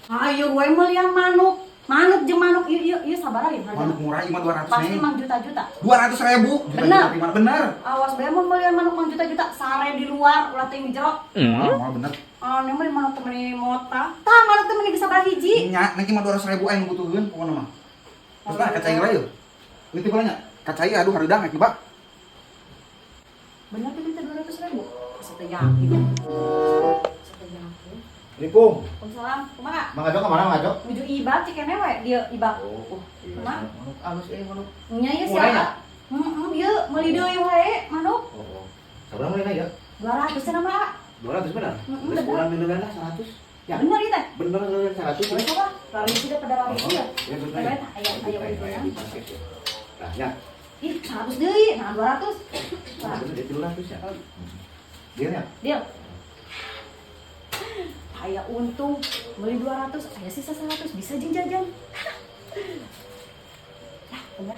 Ayo gue melihat manuk. Manuk jeung manuk ieu sabar aya harga. Manuk murah cuma 200 Pasti nih. mang juta-juta. 200.000. Bener. Bener. Awas bae mun melihat manuk mang juta-juta, sare di luar ulah teh di jero. Mahal bener. Anu mah manuk teh meuni mota. Tah manuk teh meuni sabaraha hiji? Nya, nanti mah 200.000 aya nu butuheun pokona mah. Terus lah kacai heula yeuh. Ieu teh balanya. Kacai aduh hareudang aya tiba. Bener teh minta 200.000. Asa teh yakin. Asa teh yakin. Assalamualaikum. Waalaikumsalam. Kumaha? Mang Ajo kemana Mang Ajo? Menuju ibak cikene we dieu ibak. Kumaha? Manuk alus manuk. Nya ieu Mulai sia. Ieu meuli deui wae manuk. Oh. Sabarang mulai ya? 200 cenah mah. 200 benar? Mm-mm, Geus bener. kurang mineunan 100. Ya. Bener ieu teh. Bener 100. Boleh apa? Lari sudah pada lari dia. Ya betul. Bener aya urusan. Nah, ya. Ih, 100 deui, nah 200. Nah, Bener itu 200 ya. Dia ya. deal. Aya untung beli 200, aya sisa 100 bisa jeung jajan. Nah, bener.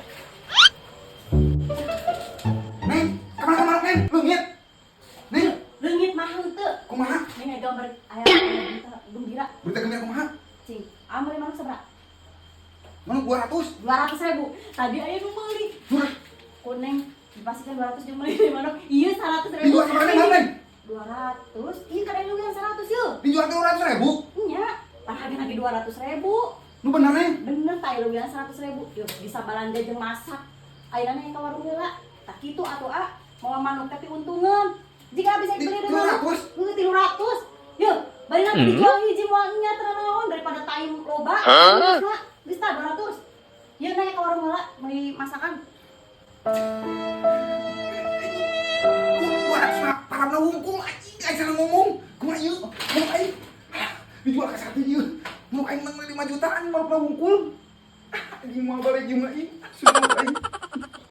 Neng, kemana Neng? Leungit. Neng, Leungit mah henteu. kumaha? Ning aya gambar aya berita gembira. Berita gembira kumaha? Cing, amel manuk sabaraha? Manuk 200. 200.000. Tadi aya nu meuli. Murah. Kuneng dipastikan 200 jeung meuli manuk. Ieu 100.000. Dijual sama mana Neng? 200. Ih, kadang lu yang 100 yeuh. Dijual ke 200.000. Nya, harga lagi 200.000. Nu bener Neng? Bener tay lu bilang 100.000. Yuk, bisa balanja jeung masak. Ayeuna nya ka warung heula. Tak kitu atuh mau manuk tapi untungan. Jika bisa dibeli dengan 300. 300. Yuk, bari nanti dijual hiji moal nya teu naon daripada taim loba. Geus tah 200. Yeuna nya ka warung heula meuli masakan. 200 mah parana wungkul anjing aya sana ngomong. Kumaha ieu? Manuk aing. Dijual ka satu ieu. Manuk aing 5 jutaan manuk wungkul. Anjing moal balik jeung aing. Sudah aing.